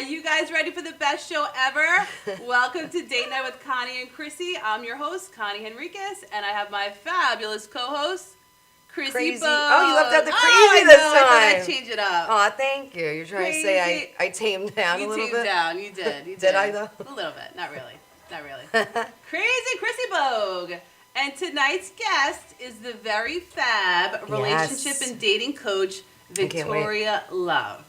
you guys ready for the best show ever? Welcome to Date Night with Connie and Chrissy. I'm your host, Connie Henriquez, and I have my fabulous co-host, Chrissy. Oh, you left out the crazy this time. I thought I'd change it up. Oh, thank you. You're trying to say I tamed down a little bit? You tamed down. You did. Did I, though? A little bit. Not really. Crazy Chrissy Bogue. And tonight's guest is the very fab relationship and dating coach, Victoria Love.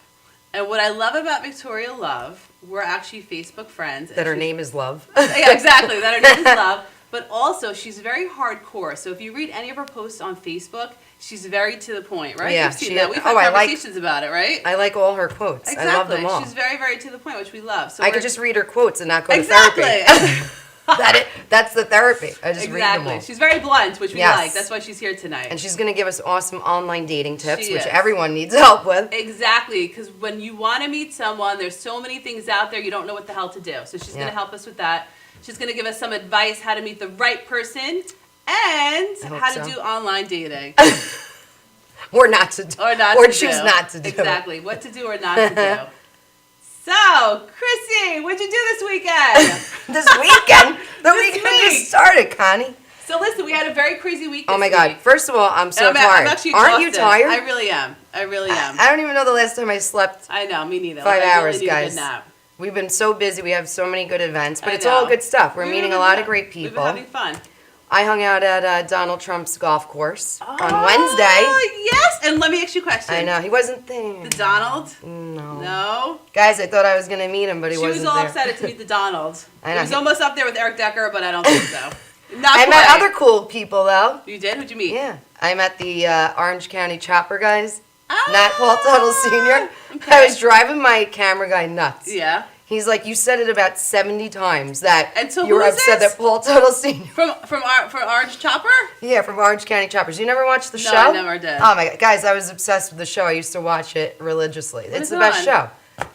And what I love about Victoria Love, we're actually Facebook friends. That her name is Love. Yeah, exactly. That her name is Love. But also, she's very hardcore. So if you read any of her posts on Facebook, she's very to the point, right? Yeah, You've seen that. We've had conversations about it, right? I like all her quotes. Exactly. I love them all. She's very, very to the point, which we love. So I could just read her quotes and not go to therapy. That's the therapy. I just read them all. She's very blunt, which we like. That's why she's here tonight. And she's going to give us awesome online dating tips, which everyone needs help with. Exactly, because when you want to meet someone, there's so many things out there, you don't know what the hell to do. So she's going to help us with that. She's going to give us some advice how to meet the right person and how to do online dating. Or not to do. Or choose not to do. Exactly, what to do or not to do. So, Chrissy, what'd you do this weekend? This weekend? The weekend just started, Connie. So listen, we had a very crazy week this Oh my God. week. First of all, I'm so tired. I'm actually exhausted. Aren't you tired? I really am. I don't even know the last time I slept. I know, me neither. 5 hours, really guys. need a good nap. We've been so busy. We have so many good events, but it's all good stuff. We're meeting a lot of great people. We've been having fun. I hung out at Donald Trump's golf course on Wednesday. Oh, yes. And let me ask you a question. I know. He wasn't there. The Donald? No. No? Guys, I thought I was going to meet him, but he wasn't there. She was all excited to meet the Donald. I know. He was almost up there with Eric Decker, but I don't think so. I met other cool people, though. You did? Who'd you meet? Yeah. I met the Orange County Chopper guys. Not Paul Tuttle Sr. Okay. I was driving my camera guy nuts. Yeah. He's like, you said it about 70 times that and so you were upset that Paul Tuttle Sr. From Orange Chopper? Yeah, from Orange County Choppers. You never watched the show? No, I never did. Oh my God. Guys, I was obsessed with the show. I used to watch it religiously. It's the best show.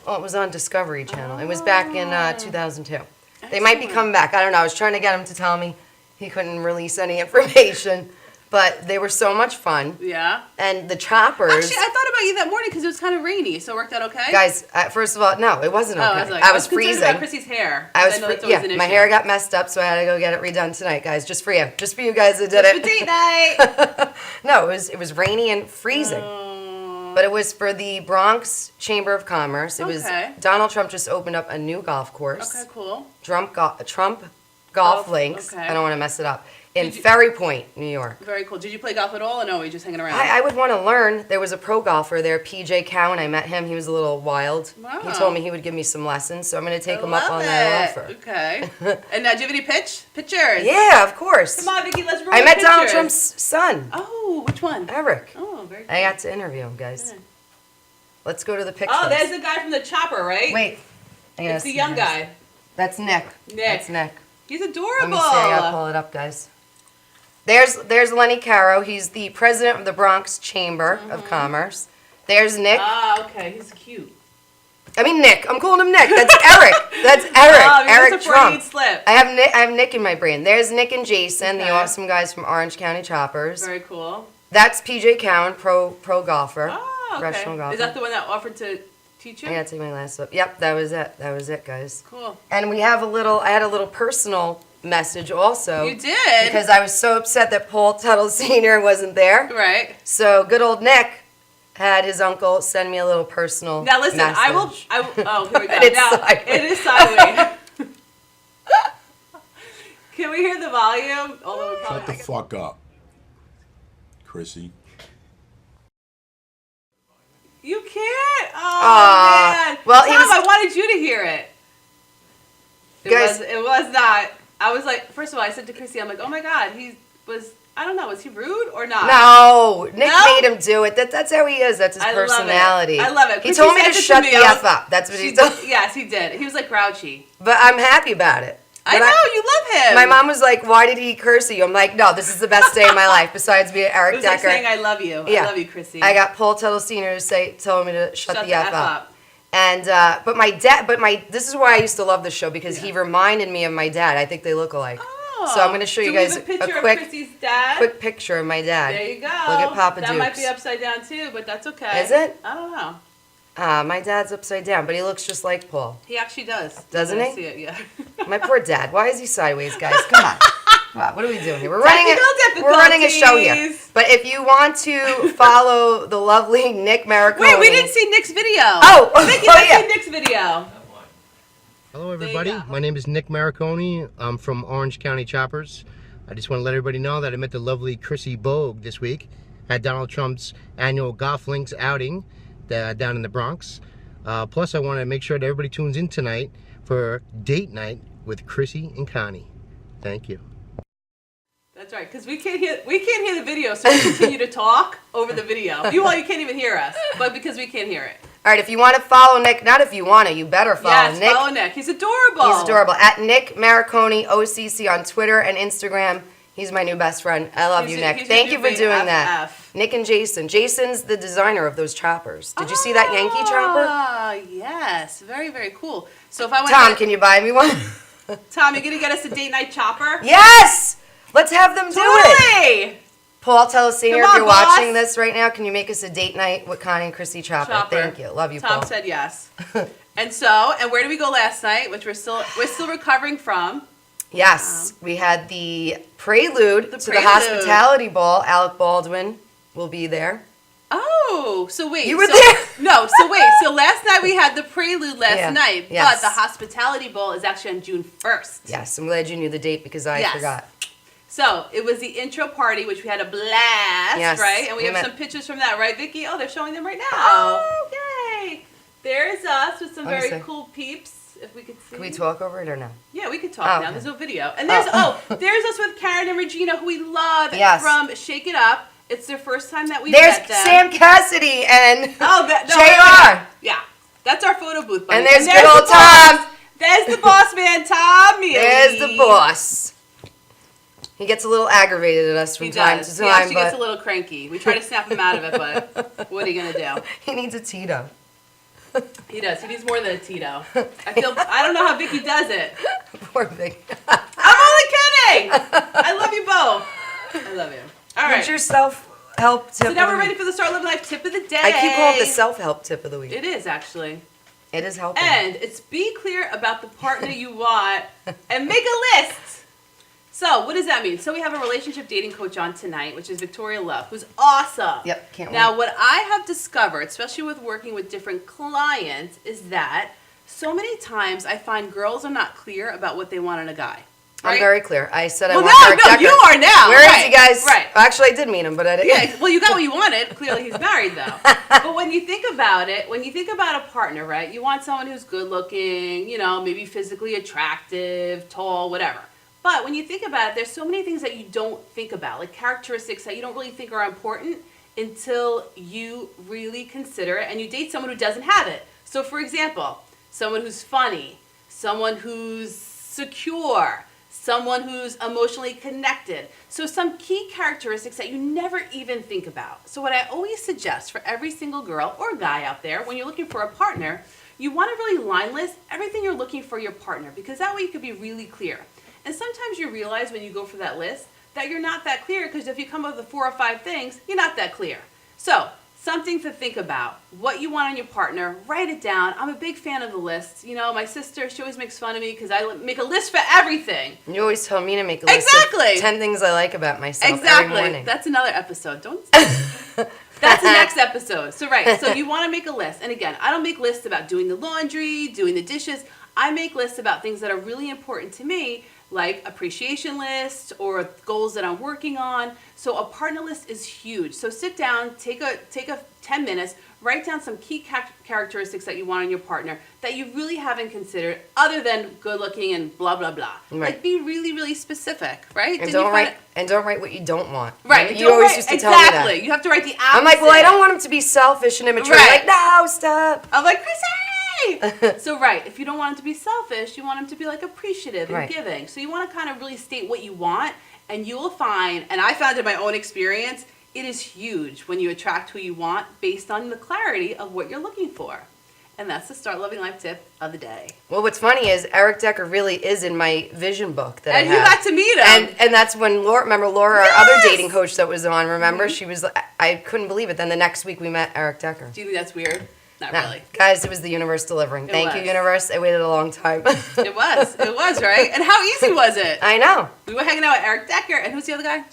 Well, it was on Discovery Channel. It was back in 2002. Excellent. They might be coming back. I don't know. I was trying to get him to tell me he couldn't release any information. But they were so much fun. Yeah. And the choppers. Actually, I thought about you that morning because it was kind of rainy, so it worked out okay. Guys, first of all, no, it wasn't okay. I was freezing. About Chrissy's hair. My hair got messed up, so I had to go get it redone tonight, guys. Just for you. Just for you guys that did it. Date night. No, it was rainy and freezing. But it was for the Bronx Chamber of Commerce. It was Donald Trump just opened up a new golf course. Okay, cool. Trump Golf Links. I don't want to mess it up. In Ferry Point, New York. Very cool. Did you play golf at all, or no? Were you just hanging around? I would want to learn. There was a pro golfer there, PJ Cowan. I met him. He was a little wild. Wow. He told me he would give me some lessons, so I'm going to take him up on that offer. Okay. And do you have any pictures? Yeah, of course. Come on, Vicky, let's roll I met pictures. Donald Trump's son. Oh, which one? Eric. Oh, very cool. I got to interview him, guys. Good. Let's go to the pictures. Oh, there's the guy from the chopper, right? Wait. It's the young guy. That's Nick. That's Nick. He's adorable. Let me see. I got to pull it up, guys. There's Lenny Caro. He's the president of the Bronx Chamber of Commerce. There's Nick. Ah, okay. He's cute. I mean Nick. I'm calling him Nick. That's Eric. That's Eric. Oh, Eric Trump. Slip. I have Nick in my brain. There's Nick and Jason, the awesome guys from Orange County Choppers. Very cool. That's PJ Cowan, pro golfer. Oh, okay. Professional golfer. Is that the one that offered to teach you? I gotta take my glasses up. Yep, that was it. That was it, guys. Cool. And I had a little personal message also. You did? Because I was so upset that Paul Tuttle Sr. wasn't there. Right. So good old Nick had his uncle send me a little personal Now listen, message. oh, here we go. It is sideways. Can we hear the volume? Shut the fuck up, Chrissy. You can't? Oh, man. Well, Tom, I wanted you to hear it. It was not. I was like, first of all, I said to Chrissy, I'm like, oh my God, I don't know, was he rude or not? No, Nick made him do it. That's how he is. That's his personality. I love it. He told me to shut the F up. That's what he told me. Yes, he did. He was like grouchy. But I'm happy about it. I know, you love him. My mom was like, why did he curse you? I'm like, no, this is the best day of my life besides being Eric Decker. It was like saying, I love you. Yeah. I love you, Chrissy. I got Paul Tuttle Sr. told me to shut the F up. And this is why I used to love this show because he reminded me of my dad. I think they look alike. Oh, so I'm going to show you guys a quick picture of my dad. There you go. Look at Papa Dukes. That might be upside down too, but that's okay. Is it? I don't know. My dad's upside down, but he looks just like Paul. He actually does. Doesn't he? I see it, yeah. My poor dad. Why is he sideways, guys? Come on. Come on. What are we doing here? We're running a show here. But if you want to follow the lovely Nick Maricone. Wait, we didn't see Nick's video. Oh, Vicky, let's see Nick's video. Hello, everybody. My name is Nick Maricone. I'm from Orange County Choppers. I just want to let everybody know that I met the lovely Chrissy Bogue this week at Donald Trump's annual Golf Links outing down in the Bronx. Plus, I want to make sure that everybody tunes in tonight for date night with Chrissy and Connie. Thank you. That's right, because we can't hear the video, so we continue to talk over the video. You can't even hear us, but because we can't hear it. All right, if you want to follow Nick, not if you want to, you better follow Nick. Yes, follow Nick. He's adorable. He's adorable. At Nick Maricone OCC on Twitter and Instagram. He's my new best friend. I love you, Nick. Thank you for doing that. Nick and Jason. Jason's the designer of those choppers. Did you see that Yankee chopper? Ah, yes. Very, very cool. So if I want Tom, can you buy me one? Tom, you're going to get us a date night chopper? Yes! Let's have them do it. Paul, tell us, Senior, if you're watching this right now, can you make us a date night with Connie and Chrissy chopper? Thank you. Love you, Paul. Tom said yes. And where did we go last night, which we're still recovering from? Yes, we had the prelude to the hospitality ball. Alec Baldwin will be there. Oh, so wait. You were there? No, so wait. So last night we had the prelude last night, yes. But the hospitality ball is actually on June 1st. Yes, I'm glad you knew the date because I forgot. So it was the intro party, which we had a blast, right? And we have some pictures from that, right, Vicky? Oh, they're showing them right now. Oh, yay! There's us with some very cool peeps. If we could see. Can we talk over it or no? Yeah, we could talk now. Okay. There's no video. And there's there's us with Karen and Regina, who we love from Shake It Up. It's their first time that we met them. There's Sam Cassidy and JR. Yeah, that's our photo booth buddy. And there's good old Tom. There's the boss man, Tom Mealy. There's the boss. He gets a little aggravated at us from time to time. He actually gets a little cranky. We try to snap him out of it, but what are you going to do? He needs a Tito. He does. He needs more than a Tito. I don't know how Vicky does it. Poor Vicky. I'm only kidding. I love you both. I love you. All right. What's your self-help tip? So now we're ready for the Start Living Life tip of the day. I keep calling it the self-help tip of the week. It is actually. It is helping. And it's be clear about the partner you want and make a list. So, what does that mean? So, we have a relationship dating coach on tonight, which is Victoria Love, who's awesome. Yep, can't wait. Now, what I have discovered, especially with working with different clients, is that so many times I find girls are not clear about what they want in a guy. Right? I'm very clear. I said I want Eric Decker. You are now. Where is he, guys? Right. Actually, I did meet him, but I didn't. Yeah, well, you got what you wanted. Clearly, he's married, though. But when you think about it, when you think about a partner, right, you want someone who's good looking, maybe physically attractive, tall, whatever. But when you think about it, there's so many things that you don't think about, like characteristics that you don't really think are important until you really consider it and you date someone who doesn't have it. So, for example, someone who's funny, someone who's secure, someone who's emotionally connected. So some key characteristics that you never even think about. So what I always suggest for every single girl or guy out there, when you're looking for a partner, you want to really line list everything you're looking for your partner, because that way you could be really clear. And sometimes you realize when you go for that list that you're not that clear, because if you come up with 4 or 5 things, you're not that clear. So, something to think about. What you want on your partner, write it down. I'm a big fan of the lists. My sister, she always makes fun of me because I make a list for everything. You always tell me to make a list of 10 things I like about myself every morning. That's another episode. That's the next episode. So you want to make a list. And again, I don't make lists about doing the laundry, doing the dishes. I make lists about things that are really important to me, like appreciation lists or goals that I'm working on. So a partner list is huge. So sit down, take a 10 minutes, write down some key characteristics that you want in your partner that you really haven't considered, other than good looking and blah blah blah. Right. Like be really, really specific, right? And don't write what you don't want. Right. You always used to tell me that. Exactly. You have to write the opposite. I'm like, well, I don't want him to be selfish and immature. Right. Like, no, stop. I'm like, Chrissy! So if you don't want him to be selfish, you want him to be like appreciative and giving. So you want to kind of really state what you want, and you will find, and I found in my own experience, it is huge when you attract who you want based on the clarity of what you're looking for. And that's the Start Loving Life tip of the day. Well, what's funny is Eric Decker really is in my vision book that I have. And you got to meet him. And that's when Laura, our other dating coach that was on, remember? Mm-hmm. She was, I couldn't believe it. Then the next week we met Eric Decker. Do you think that's weird? Not No. really. Guys, it was the universe delivering. Thank you, was. universe. I waited a long time. It was, right? And how easy was it? I know. We were hanging out with Eric Decker, and who's the other guy?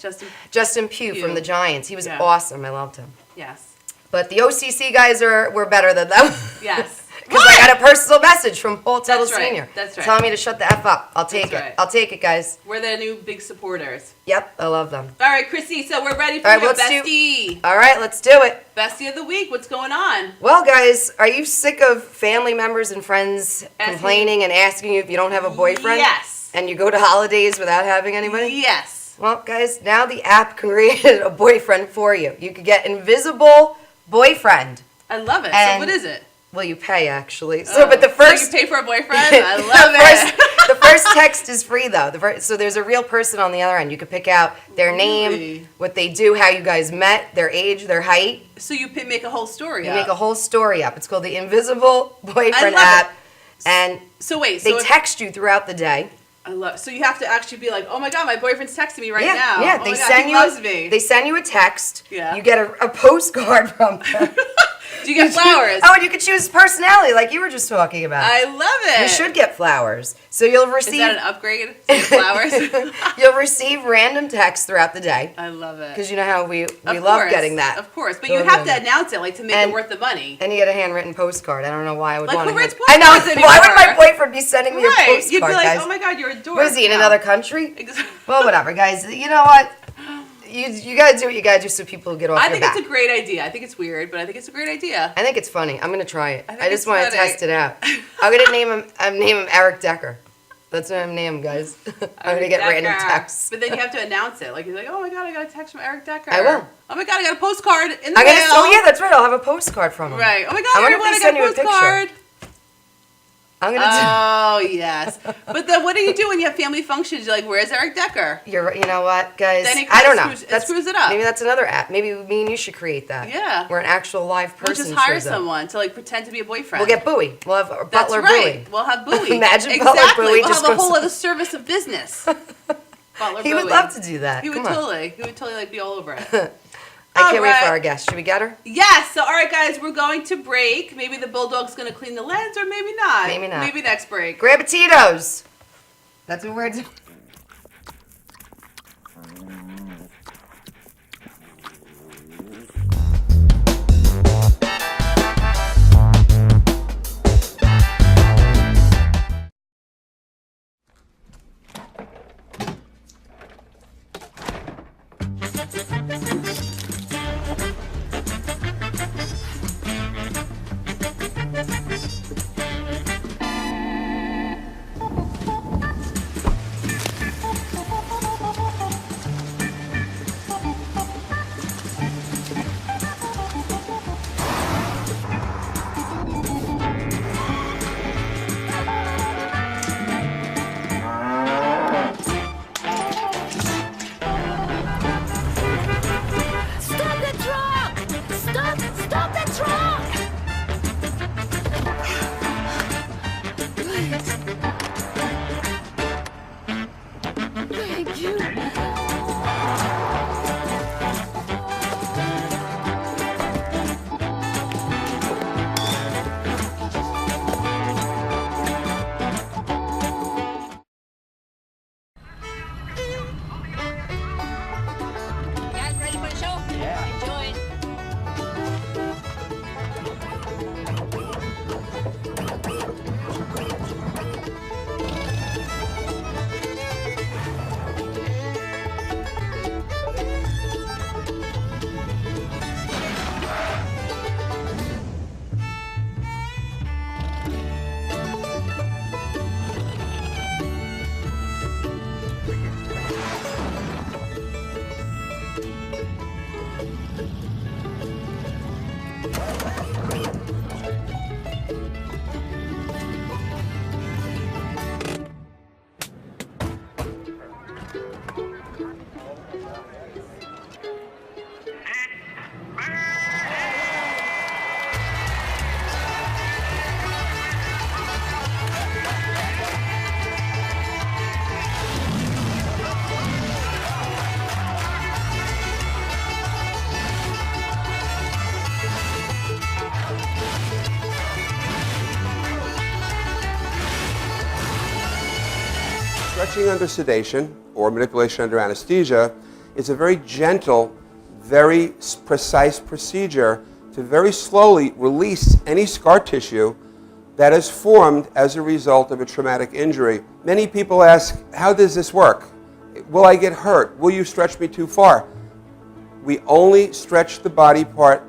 Justin Pugh Pugh. from the Giants. He was Yeah. awesome. I loved him. Yes. But the OCC guys were better than them. Yes. Because I got a personal message from Paul Tuttle That's right. Sr. That's right. telling me to shut the F up. I'll take That's it. right. I'll take it, guys. We're the new big supporters. Yep, I love them. All right, Chrissy, so we're ready for All right, your let's do- bestie. All right, let's do it. Bestie of the week. What's going on? Well, guys, are you sick of family members and friends complaining and asking you if you don't have a boyfriend? Yes. And you go to holidays without having anybody? Yes. Well, guys, now the app created a boyfriend for you. You could get invisible boyfriend. I love it. So And- what is it? Well, you pay actually. But the So first you pay for a boyfriend? I love it. the first text is free though. So there's a real person on the other end. You could pick out their name, Really? what they do, how you guys met, their age, their height. So you make a whole story You up. make a whole story up. It's called the Invisible Boyfriend love app, it. and So wait, they so if- text you throughout the day. so you have to actually be like, oh my god, my boyfriend's texting me right Yeah, now. yeah. Oh They my God, send he you. loves me. They send you a text. Yeah. You get a postcard from them. Do you get flowers? Oh, and you can choose personality, like you were just talking about. I love it. You should get flowers. So you'll Is receive that an upgrade? To get flowers? you'll receive random texts throughout the day. I love it. Because you know how we Of love course, getting that. Of course, but Those you have are to the- announce it, like to make And- it worth the money. And you get a handwritten postcard. I don't know why I would Like, want who to. writes I know. postcards Why would my anymore? boyfriend be sending me a Right? postcard, You'd be like, guys? oh my god, you're a dork. Was he in No. another country? Ex- Well, whatever, guys. You know what? You gotta do what you gotta do so people get off I your think back. it's a great idea. I think it's weird, but I think it's a great idea. I think it's funny. I'm gonna try it. think I just it's want to funny. test it out. I'm gonna name him. I'm name him Eric Decker. That's what I'm name him, guys. I'm gonna get Eric random Decker. texts. But then you have to announce it. Like you're like, oh my god, I got a text from Eric Decker. I will. Oh my god, I got a postcard in the I'm mail. gonna. Oh yeah, that's right. I'll have a postcard from him. Right. Oh my I god, wonder if everyone, they I send got you a a picture. postcard. I'm gonna. Oh yes. But then what do you do when you have family functions? You're like, where's Eric Decker? You're right. You know what, guys? Then it I don't know. screws- it screws it up. Maybe that's another app. Maybe me and you should create that. Yeah. Where an actual live We'll person just hire shows up. someone to like pretend to be a boyfriend. We'll get Bowie. We'll have That's Butler right. Bowie. We'll have Bowie. Imagine exactly. Butler Bowie We'll just have a goes- whole other service of business. Butler He would Bowie. love to do that. He would Come on. totally. He would totally like be all over it. I can't wait Alright. for our guest. Should we get her? Yes. So all right, guys, we're going to break. Maybe the bulldog's going to clean the lens, or maybe not. Maybe not. Maybe next break. Grab a Tito's. That's what we're doing. Stretching under sedation or manipulation under anesthesia is a very gentle, very precise procedure to very slowly release any scar tissue that is formed as a result of a traumatic injury. Many people ask, how does this work? Will I get hurt? Will you stretch me too far? We only stretch the body part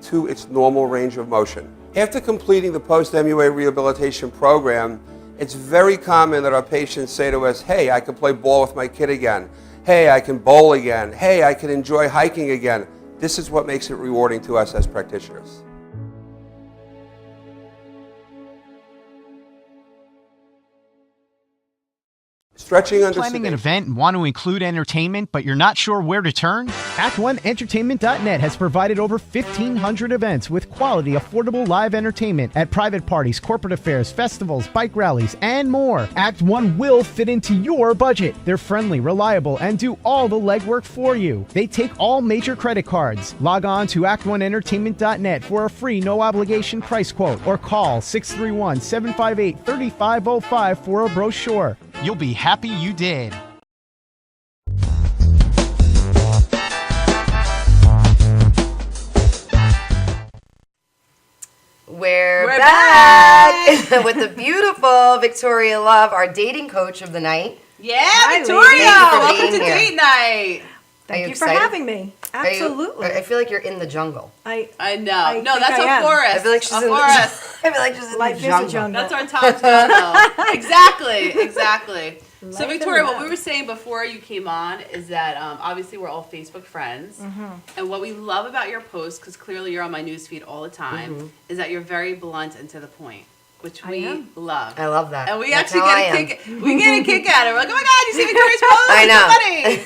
to its normal range of motion. After completing the post-MUA rehabilitation program, it's very common that our patients say to us, hey, I can play ball with my kid again. Hey, I can bowl again. Hey, I can enjoy hiking again. This is what makes it rewarding to us as practitioners. Stretching under Planning an sedation. event and want to include entertainment, but you're not sure where to turn? Act1Entertainment.net has provided over 1,500 events with quality, affordable live entertainment at private parties, corporate affairs, festivals, bike rallies, and more. Act 1 will fit into your budget. They're friendly, reliable, and do all the legwork for you. They take all major credit cards. Log on to Act1Entertainment.net for a free, no-obligation price quote or call 631-758-3505 for a brochure. You'll be happy you did. We're back with the beautiful Victoria Love, our dating coach of the night. Yeah, Hi, Victoria, ladies. Thank you for welcome to being here. date night. Thank you for excited? having me. Absolutely. I feel like you're in the jungle. I know. I No, think that's I a am. forest. I feel like she's a in forest. I feel like she's in Life the is a jungle. jungle. That's our top jungle. Exactly. So Life Victoria, in the what we were saying before you came on is that obviously we're all Facebook friends, and what we love about your posts, because clearly you're on my newsfeed all the time, is that you're very blunt and to the point, which we am. love. I love that. And we That's actually how I get a am. kick. We get a kick out of it. We're like, oh my god, you see Victoria's post? I It's know.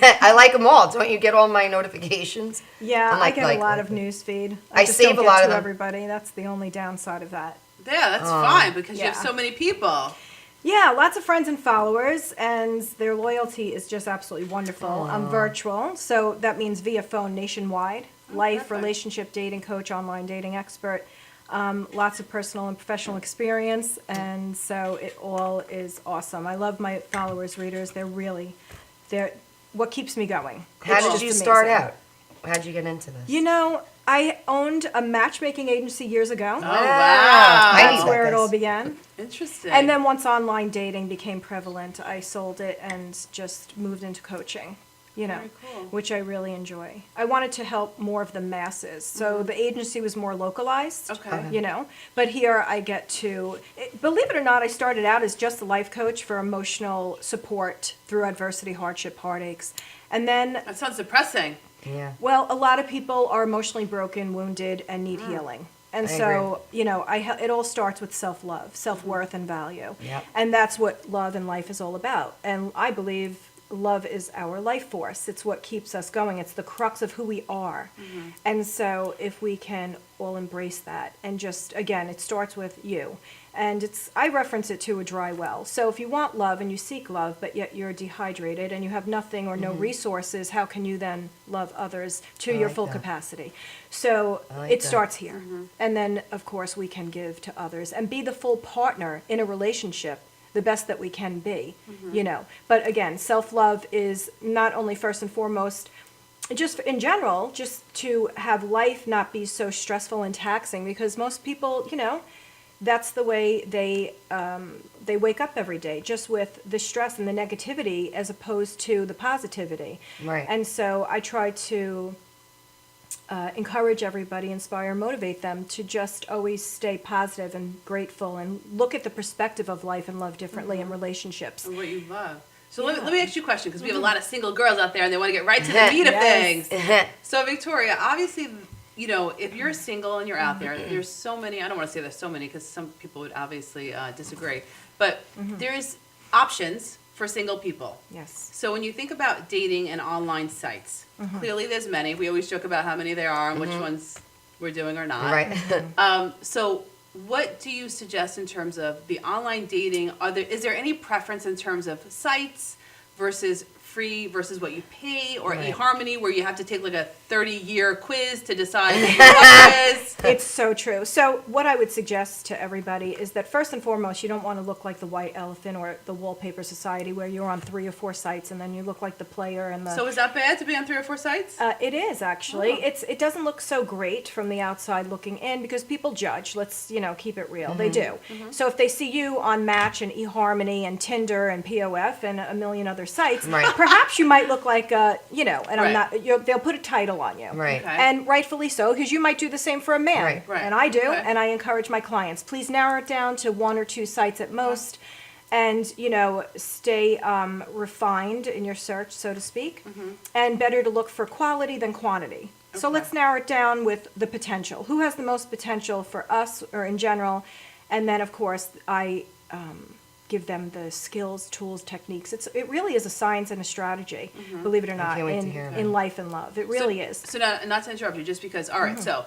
so funny. I like them all. Don't you get all my notifications? Yeah, I'm I like- get like- a lot of news feed. I just save don't a lot get of to them. everybody. That's the only downside of that. Yeah, that's fine because you have Yeah. so many people. Yeah, lots of friends and followers, and their loyalty is just absolutely wonderful. I'm virtual, so that means via phone nationwide. Life, perfect. relationship, dating coach, online dating expert. Lots of personal and professional experience, and so it all is awesome. I love my followers, readers. They're what keeps me going. How It's did just you start amazing. out? How did you get into this? You know, I owned a matchmaking agency years ago. Oh wow, I That's need where that, it all guys. began. interesting. And then once online dating became prevalent, I sold it and just moved into coaching, Very cool. which I really enjoy. I wanted to help more of the masses. So the agency was more localized, Okay. but here I get to, believe it or not, I started out as just a life coach for emotional support through adversity, hardship, heartaches. And then, That sounds depressing. Yeah. well, a lot of people are emotionally broken, wounded, and need healing. And I so, it all starts with self-love, self-worth, and value. Yep. And that's what love and life is all about. And I believe love is our life force. It's what keeps us going. It's the crux of who we are. And so if we can all embrace that and just, again, it starts with you. And I reference it to a dry well. So if you want love and you seek love, but yet you're dehydrated and you have nothing or no resources, how can you then love others to your like full that. capacity? So I like it that. starts here. And then, of course, we can give to others and be the full partner in a relationship, the best that we can be, But again, self-love is not only first and foremost, just in general, just to have life not be so stressful and taxing, because most people, that's the way they wake up every day, just with the stress and the negativity as opposed to the positivity. Right. And so I try to encourage everybody, inspire, motivate them to just always stay positive and grateful and look at the perspective of life and love differently in relationships. And what you love. So let me ask you a question, because we have a lot of single girls out there and they want to get right to the meat of Yes. things. So Victoria, obviously, if you're single and you're out there, there's so many, I don't want to say there's so many because some people would obviously disagree, but there's options for single people. Yes. So when you think about dating and online sites, clearly there's many. We always joke about how many there are and which ones we're doing or not. Right. So what do you suggest in terms of the online dating? Is there any preference in terms of sites versus free versus what you pay, or Right. eHarmony where you have to take like a 30-year quiz to decide who your is. It's so true. So what I would suggest to everybody is that first and foremost, you don't want to look like the white elephant or the Wallpaper Society where you're on 3 or 4 sites and then you look like the player and the... So is that bad to be on 3 or 4 sites? It is actually. Oh. It doesn't look so great from the outside looking in because people judge. Let's keep it real. They do. So if they see you on Match and eHarmony and Tinder and POF and a million other sites, perhaps you might look like and I'm not. They'll put a title on you, Right. Okay. and rightfully so because you might do the same for a man, Right. Right. and I do, Okay. and I encourage my clients. Please narrow it down to 1 or 2 sites at most. And, stay refined in your search, so to speak, and better to look for quality than quantity. So Okay. let's narrow it down with the potential. Who has the most potential for us or in general? And then, of course, I give them the skills, tools, techniques. It really is a science and a strategy, believe it or not, can't wait to hear that. in life and love. It really is. So not to interrupt you, just because, all right, so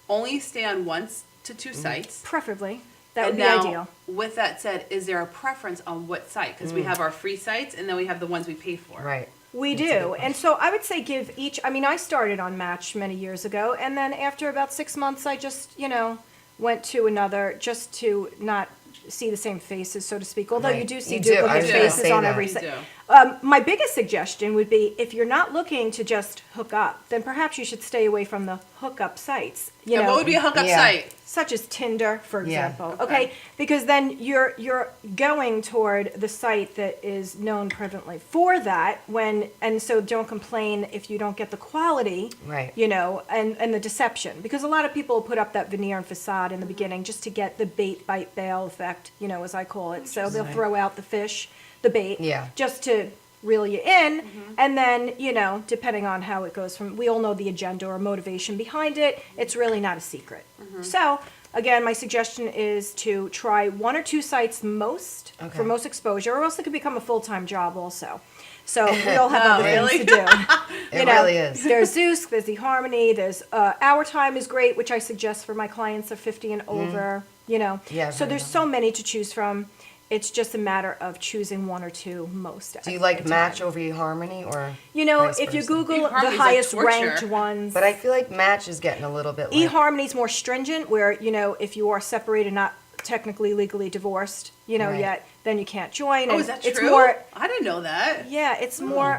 only stay on 1 to 2 sites. Preferably. That would And be now, ideal. with that said, is there a preference on what site? Because we have our free sites and then we have the ones we pay for. Right. We do. And so I would say give each, I started on Match many years ago, and then after about 6 months, I just, went to another just to not see the same faces, so to speak. Although you Right. do see You do. I duplicate was gonna faces say on that. every You site. do. My biggest suggestion would be if you're not looking to just hook up, then perhaps you should stay away from the hookup sites. And what would be a hookup Yeah. site? Such as Tinder, for Yeah. example. Okay. Okay, because then you're going toward the site that is known prevalently for that. And so don't complain if you don't get the quality, Right. and the deception, because a lot of people put up that veneer and facade in the beginning just to get the bait, bite, bail effect, as I call it. So they'll throw out the fish, the bait, Yeah. just to reel you in, and then depending on how it goes we all know the agenda or motivation behind it. It's really not a secret. So again, my suggestion is to try 1 or 2 sites most Okay. for most exposure, or else it could become a full-time job also. So we all have other really? things to do. It really is. There's Zeus, there's eHarmony, there's Our Time is great, which I suggest for my clients of 50 and over. Yeah, I've So heard there's of so many to choose from. It's just a matter of choosing 1 or 2 most. Do you at like a Match time. over eHarmony or? If vice you versa? Google eHarmony's the like highest torture. ranked ones, But I feel like Match is getting a little bit like. eHarmony's more stringent, where if you are separated, not technically legally divorced, Right. yet, then you can't join. Oh, and is that true? It's more, I didn't know that. yeah, it's more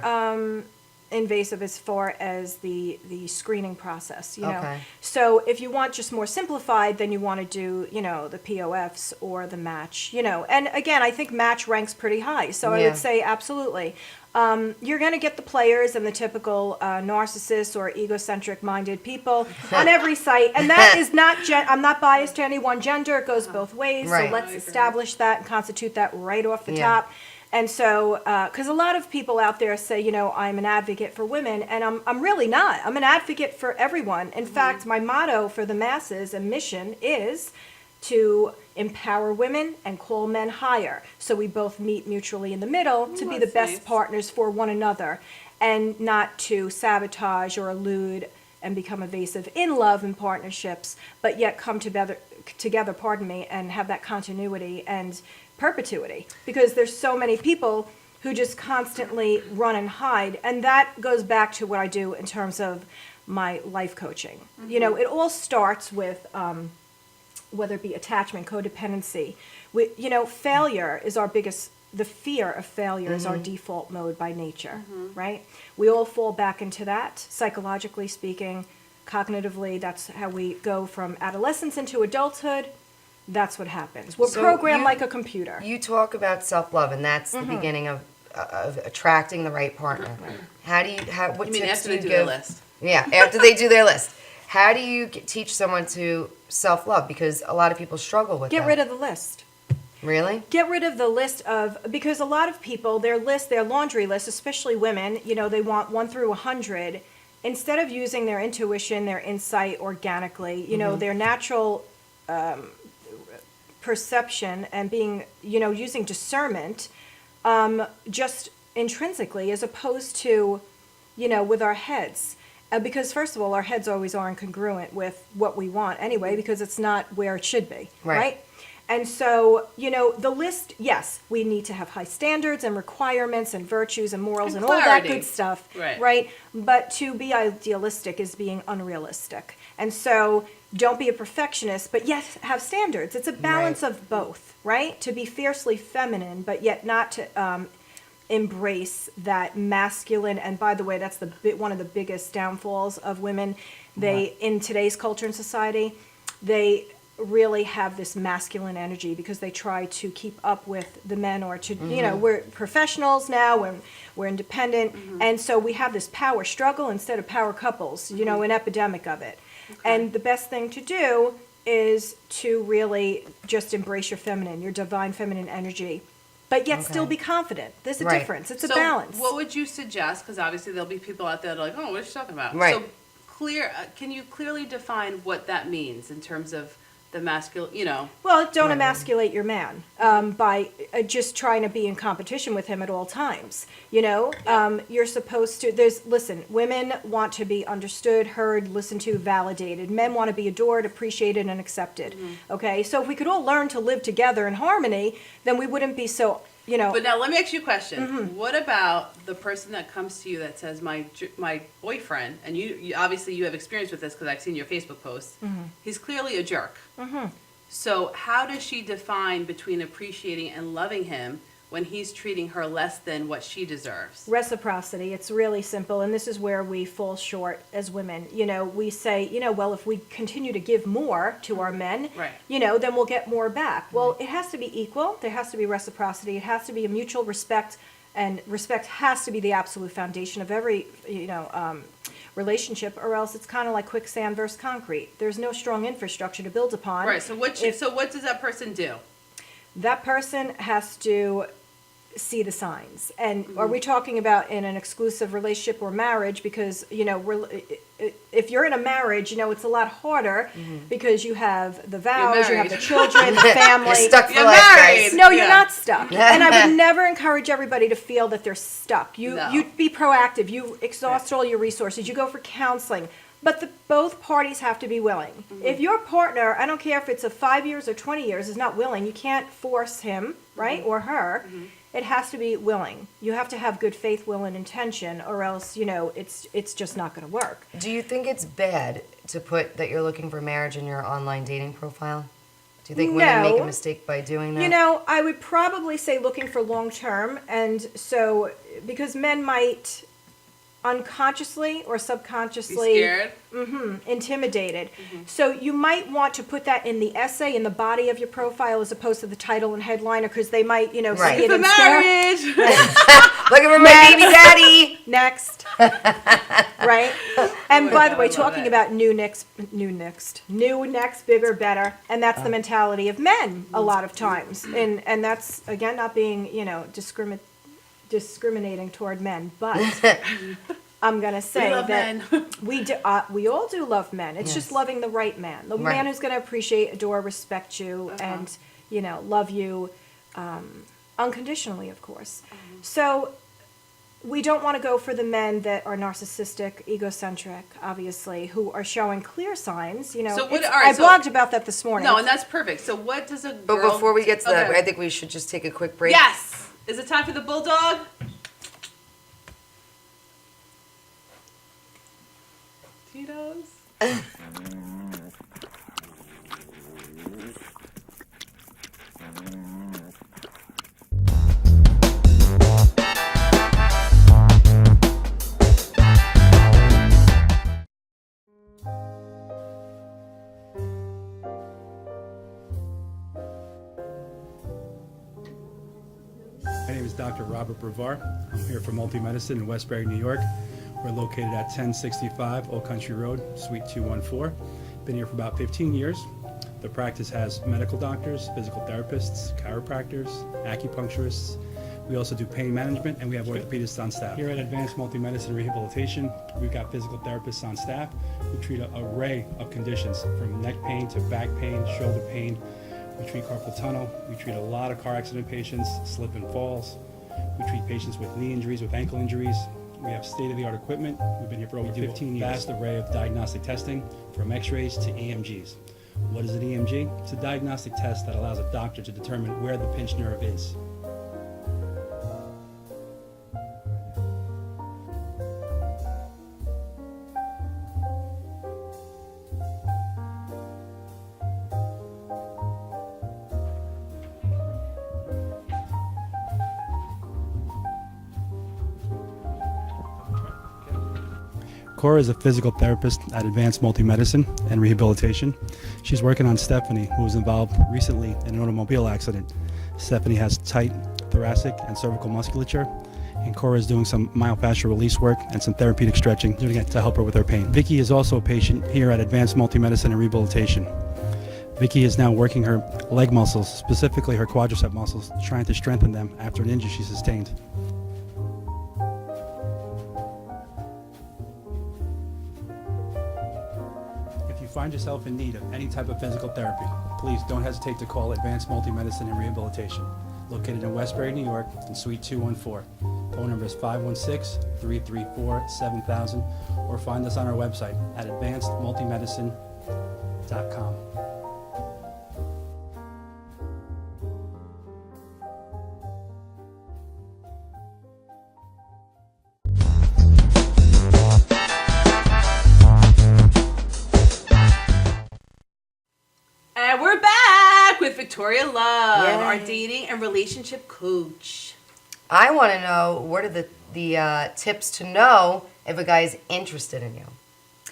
invasive as far as the screening process. Okay. So if you want just more simplified, then you want to do the POFs or the Match. And again, I think Match ranks pretty high. So I Yeah. would say absolutely. You're going to get the players and the typical narcissists or egocentric-minded people on every site, and that is not. I'm not biased to any one gender. It goes both ways. Right. So let's establish that and constitute that right off the Yeah. top. And so, because a lot of people out there say, I'm an advocate for women, and I'm really not. I'm an advocate for everyone. In fact, my motto for the masses and mission is to empower women and call men higher, so we both meet mutually in the middle to be the that's best nice. partners for one another, and not to sabotage or elude and become evasive in love and partnerships, but yet come together, and have that continuity and perpetuity, because there's so many people who just constantly run and hide, and that goes back to what I do in terms of my life coaching. It all starts with whether it be attachment, codependency. Failure is our biggest, the fear of failure is our default mode by nature, right? We all fall back into that, psychologically speaking, cognitively. That's how we go from adolescence into adulthood. That's what happens. We're So programmed you- like a computer. You talk about self-love, and that's the beginning of attracting the right partner. What You mean tips after do they you do give? their list? Yeah, after they do their list. How do you teach someone to self-love? Because a lot of people struggle with that. Get rid of the list. Really? Get rid of the list because a lot of people, their laundry list, especially women, they want 1 through 100. Instead of using their intuition, their insight organically, their natural perception and being, using discernment, just intrinsically, as opposed to, with our heads. Because first of all, our heads always are incongruent with what we want anyway, because it's not where it should be, Right. right? And so, the list, yes, we need to have high standards and requirements and virtues and morals and all that good stuff, right? But to be idealistic is being unrealistic. And so don't be a perfectionist, but yet have standards. It's a balance of both, right? To be fiercely feminine, but yet not to embrace that masculine. And by the way, that's one of the biggest downfalls of women. In today's culture and society, they really have this masculine energy because they try to keep up with the men, or to we're professionals now, we're independent, and so we have this power struggle instead of power couples, an epidemic of it. And the best thing to do is to really just embrace your divine feminine energy, but yet still be confident. There's a difference. It's a balance. What would you suggest? Because obviously there'll be people out there that are like, oh, what are you talking about? Right. So can you clearly define what that means in terms of the masculine, Well, don't emasculate your man by just trying to be in competition with him at all times. You're supposed to, listen, women want to be understood, heard, listened to, validated. Men want to be adored, appreciated, and accepted. Okay? So if we could all learn to live together in harmony, then we wouldn't be so, But now let me ask you a question. What about the person that comes to you that says, my boyfriend, and you obviously you have experience with this because I've seen your Facebook posts, he's clearly a jerk. So how does she define between appreciating and loving him when he's treating her less than what she deserves? Reciprocity. It's really simple, and this is where we fall short as women. We say, well, if we continue to give more to our men, then we'll get more back. Well, it has to be equal. There has to be reciprocity. It has to be a mutual respect, and respect has to be the absolute foundation of every, relationship, or else it's kind of like quicksand versus concrete. There's no strong infrastructure to build upon. Right. So what does that person do? That person has to see the signs. And are we talking about in an exclusive relationship or marriage? Because, if you're in a marriage, it's a lot harder because you have the vows, you have the children, the family. You're stuck for You're life, married. guys. No, you're not stuck. And I would never encourage everybody to feel that they're stuck. You be proactive. You exhaust all your resources. You go for counseling. But both parties have to be willing. If your partner, I don't care if it's 5 years or 20 years, is not willing, you can't force him, right, or her. It has to be willing. You have to have good faith, will, and intention, or else, it's just not going to work. Do you think it's bad to put that you're looking for marriage in your online dating profile? Do you think women make a mistake by doing that? I would probably say looking for long term, and so because men might unconsciously or subconsciously Be scared? Intimidated. So you might want to put that in the essay, in the body of your profile, as opposed to the title and headliner, because they might, see it The and marriage. Looking for my baby daddy. next. Right? And by the way, talking about new next, bigger, better, and that's the mentality of men a lot of times. And that's, again, not being, discriminating toward men, but I'm gonna say that we all do love men. It's just loving the right man, the man who's gonna appreciate, adore, respect you, and love you unconditionally, of course. So we don't want to go for the men that are narcissistic, egocentric, obviously, who are showing clear signs. So I blogged about that this morning. No, and that's perfect. So what does a girl... But before we get to that, I think we should just take a quick break. Yes! Is it time for the bulldog? Tito's? My name is Dr. Robert Brevard. I'm here for Multi-Medicine in Westbury, New York. We're located at 1065 Old Country Road, Suite 214. Been here for about 15 years. The practice has medical doctors, physical therapists, chiropractors, acupuncturists. We also do pain management, and we have orthopedists on staff. Here at Advanced Multi-Medicine Rehabilitation, we've got physical therapists on staff who treat an array of conditions, from neck pain to back pain, shoulder pain. We treat carpal tunnel. We treat a lot of car accident patients, slip and falls. We treat patients with knee injuries, with ankle injuries. We have state-of-the-art equipment. We've been here for over 15 years. Vast array of diagnostic testing, from x-rays to EMGs. What is an EMG? It's a diagnostic test that allows a doctor to determine where the pinched nerve is. Cora is a physical therapist at Advanced Multi-Medicine and Rehabilitation. She's working on Stephanie, who was involved recently in an automobile accident. Stephanie has tight thoracic and cervical musculature, and Cora is doing some myofascial release work and some therapeutic stretching, doing it to help her with her pain. Vicky is also a patient here at Advanced Multi-Medicine and Rehabilitation. Vicky is now working her leg muscles, specifically her quadricep muscles, trying to strengthen them after an injury she sustained. If you find yourself in need of any type of physical therapy, please don't hesitate to call Advanced Multi-Medicine and Rehabilitation, located in Westbury, New York, in Suite 214. Phone number is 516-334-7000, or find us on our website at advancedmultimedicine.com. And we're back with Victoria Love, Yay. our dating and relationship coach. I want to know, what are the tips to know if a guy's interested in you?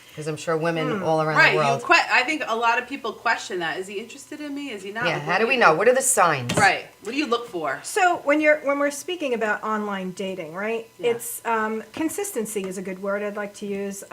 Because I'm sure women all around the world. I think a lot of people question that. Is he interested in me? Is he not? Yeah, Like, how do we know? What are the signs? Right. What do you look for? So when we're speaking about online dating, right? Yeah. It's consistency is a good word I'd like to use.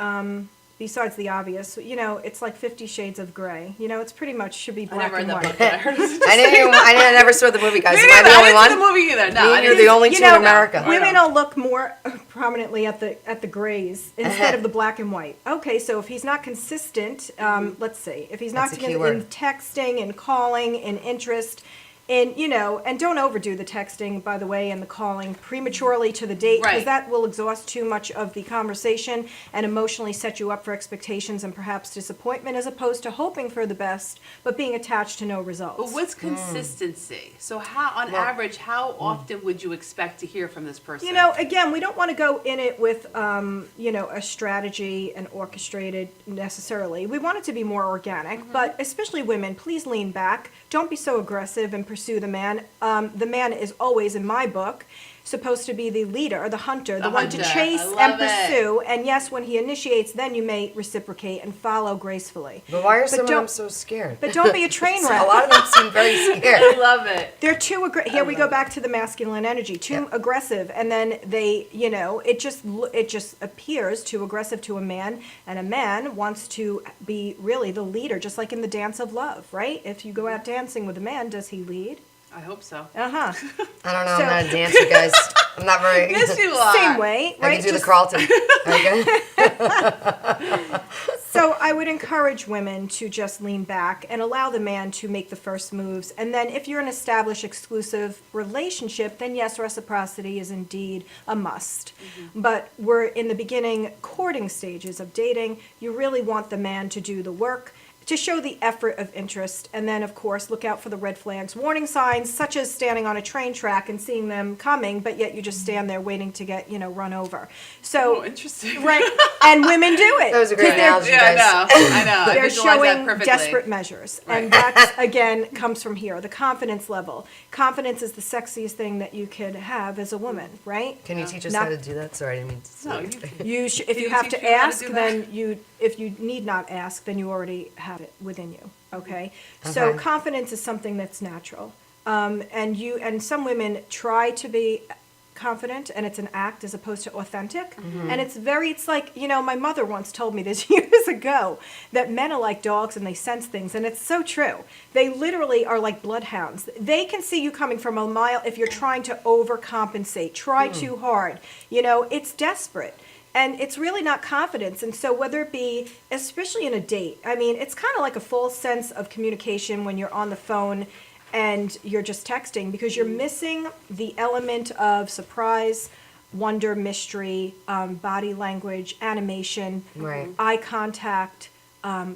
Besides the obvious, it's like 50 Shades of Grey. It's pretty much should be I black never read and that white. book, but I heard it. I never saw the movie, guys. Me Am I neither. the only I one? didn't see the movie either. No, Me I and you're didn't. the only two in America. Women will look more prominently at the grays instead of the black and white. Okay, so if he's not consistent, let's see, if he's not That's a key consistent in word. texting and calling and interest. And, and don't overdo the texting, by the way, and the calling prematurely to the date, because Right. that will exhaust too much of the conversation and emotionally set you up for expectations and perhaps disappointment, as opposed to hoping for the best, but being attached to no results. But what's consistency? So how, on average, how often would you expect to hear from this person? Again, we don't want to go in it with, a strategy and orchestrated necessarily. We want it to be more organic, but especially women, please lean back. Don't be so aggressive and pursue the man. The man is always, in my book, supposed to be the leader, the hunter, the one to hunter. chase I love and it. pursue. And yes, when he initiates, then you may reciprocate and follow gracefully. But why are some of them don't- so scared? But don't be a train wreck. A lot of them seem very I scared. love it. They're too aggressive. Here we go back to the masculine energy. Too aggressive, and then they, it just appears too aggressive to a man, and a man wants to be really the leader, just like in the dance of love, right? If you go out dancing with a man, does he lead? I hope so. Uh huh. I don't know. So- I'm not a dancer, guys. I'm not very. Yes, you are. Same way, I right? can do the Just- Carlton. Okay. So I would encourage women to just lean back and allow the man to make the first moves. And then if you're an established exclusive relationship, then yes, reciprocity is indeed a must. But we're in the beginning courting stages of dating. You really want the man to do the work, to show the effort of interest, and then of course look out for the red flags, warning signs such as standing on a train track and seeing them coming, but yet you just stand there waiting to get run over. So Oh, interesting. right, and women do it. That was a great 'cause they're- analogy, Yeah, guys. I know. I they're visualize that showing perfectly. desperate measures. And that, again, comes from here, the confidence level. Confidence is the sexiest thing that you could have as a woman, right? Can you teach us Not- how to do that? Sorry, I didn't mean to. No, If Can you you have teach to me how to ask, do that? then if you need not ask, then you already have it within you, okay? So Okay. confidence is something that's natural. And some women try to be confident, and it's an act as opposed to authentic. And it's like, my mother once told me this years ago, that men are like dogs and they sense things, and it's so true. They literally are like bloodhounds. They can see you coming from a mile if you're trying to overcompensate, try too hard. It's desperate. And it's really not confidence. And so whether it be, especially in a date, it's kind of like a false sense of communication when you're on the phone and you're just texting, because you're missing the element of surprise, wonder, mystery, body language, animation, Right. eye contact,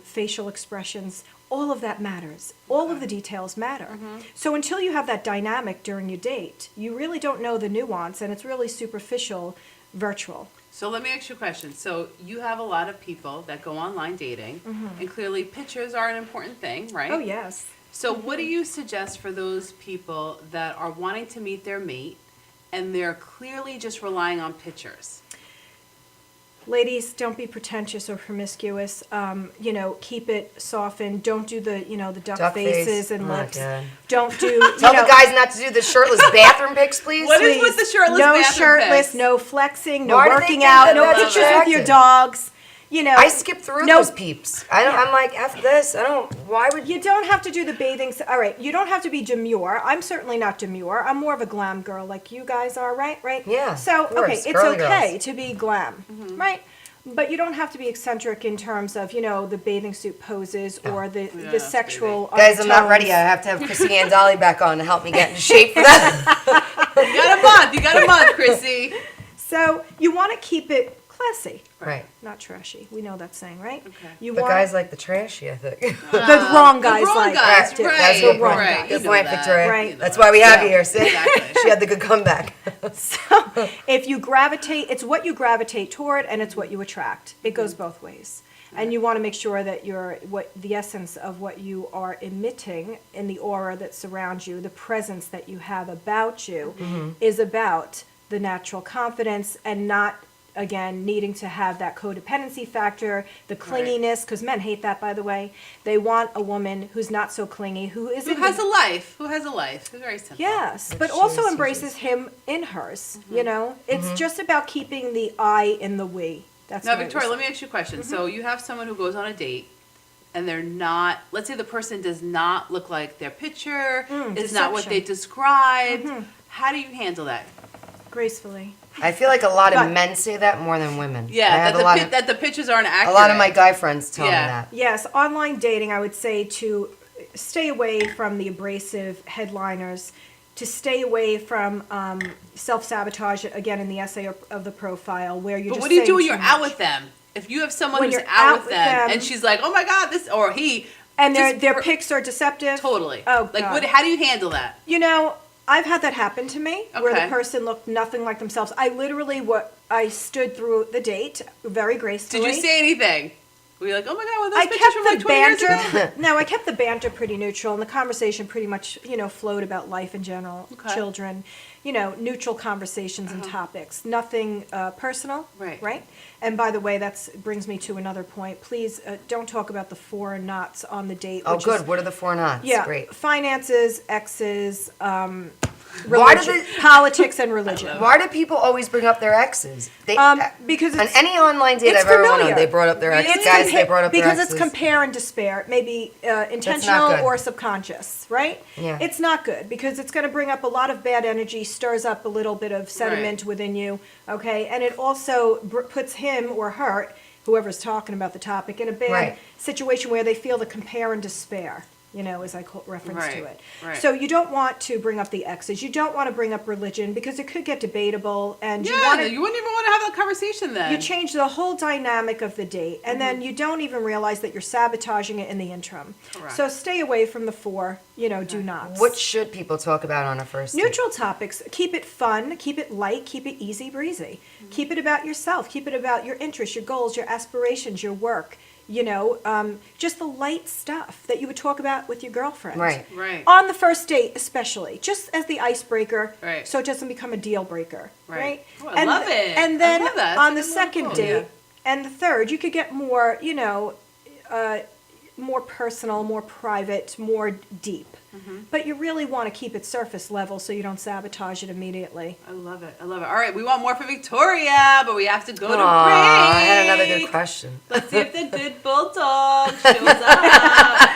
facial expressions, all of that matters. All of the details matter. So until you have that dynamic during your date, you really don't know the nuance, and it's really superficial, virtual. So let me ask you a question. So you have a lot of people that go online dating, and clearly pictures are an important thing, right? Oh, yes. So what do you suggest for those people that are wanting to meet their mate, and they're clearly just relying on pictures? Ladies, don't be pretentious or promiscuous. Keep it softened. Don't do the, the duck faces and lips. God. Don't do. Tell the guys not to do the shirtless bathroom pics, please. What is with the shirtless no bathroom shirtless, pics? no flexing, no Why do they working think out, that no that's pictures with your attractive? dogs. I skip through no- those peeps. I'm like, F this. Why would You don't have to do the bathing. All right, you don't have to be demure. I'm certainly not demure. I'm more of a glam girl, like you guys are, right? Yeah, So of course, okay, it's girly okay girls. to be glam, right? But you don't have to be eccentric in terms of the bathing suit poses or the Yes, sexual. Guys, I'm not undertones. ready. I have to have Chrissy and Dolly back on to help me get in shape for that. You got a month, Chrissy. So you want to keep it classy, Right. not trashy. We know that saying, right? Okay. You But want guys like the trashy, I think. the wrong guys wrong like guys, that, too. right, That's a good point. right. Good You know point, that. Victoria. Right. You know That's that. why we have you Yeah, here. See? exactly. She had the good comeback. So if you gravitate, it's what you gravitate toward and it's what you attract. It goes both ways. And you want to make sure that the essence of what you are emitting in the aura that surrounds you, the presence that you have about you, is about the natural confidence and not, again, needing to have that codependency factor, the clinginess, because men hate that, by the way. They want a woman who's not so clingy, who Who has a life? It's very simple. Yes, but she also is, embraces him in hers, It's just about keeping the I in the we. That's Now, what I Victoria, was- let me ask you a question. So you have someone who goes on a date, and they're not, let's say the person does not look like their picture, is not what they deception. described. How do you handle that? gracefully. I feel like a lot of But- men say that more than women. I Yeah, have that the pictures aren't accurate. a lot of my guy friends tell me Yeah. that. Yes, online dating, I would say to stay away from the abrasive headliners, to stay away from self-sabotage, again, in the essay of the profile, where you're But just what do you do when saying you're too out much. with them? If you have someone When who's you're out with them, them- and she's like, "Oh my God, this," or he, And just their for- pics are deceptive. totally. Oh, like, God. how do you handle that? I've had that happen to me, where Okay. the person looked nothing like themselves. I literally, I stood through the date very gracefully. Did you say anything? Were you like, "Oh my God, well, those I pictures kept from like the 20 years banter. ago"? No, I kept the banter pretty neutral, and the conversation pretty much, flowed about life in general, Okay. children, neutral conversations and topics, nothing personal. Right. And by the way, that brings me to another point. Please don't talk about the four nots on the date. Oh, which good. is- What are the 4 knots? yeah, Great. finances, exes, Why do religion, politics, and religion. Why do people always bring up their exes? They, Because on it's, any online date it's I've ever went on, familiar. they brought up their ex. It's Guys, compa- they brought up their because exes. it's compare and despair, maybe intentional good. or subconscious, right? Yeah. It's not good because it's going to bring up a lot of bad energy, stirs up a little bit of sediment within you, okay? And it also puts him or her, whoever's talking about the topic, in a bad Right. situation where they feel the compare and despair. As I call reference to Right, it. right. So you don't want to bring up the exes. You don't want to bring up religion because it could get debatable, and you Yeah, want to. you wouldn't even want to have that conversation then. You change the whole dynamic of the date, and then you don't even realize that you're sabotaging it in the interim. Correct. So stay away from the four, do nots. What should people talk about on a first date? Neutral topics. Keep it fun, keep it light, keep it easy breezy. Keep it about yourself, keep it about your interests, your goals, your aspirations, your work. Just the light stuff that you would talk about with your girlfriend. Right. Right. On the first date, especially, just as the icebreaker, Right. so it doesn't become a deal breaker, Right. right? Oh, I love it. And I then love that. on the That's a good second little date goal. and the third, you could get more, more personal, more private, more deep. But you really want to keep it surface level so you don't sabotage it immediately. I love it. All right, we want more for Victoria, but we have to go to break. I had another good question. Let's see if the good bulldog shows up.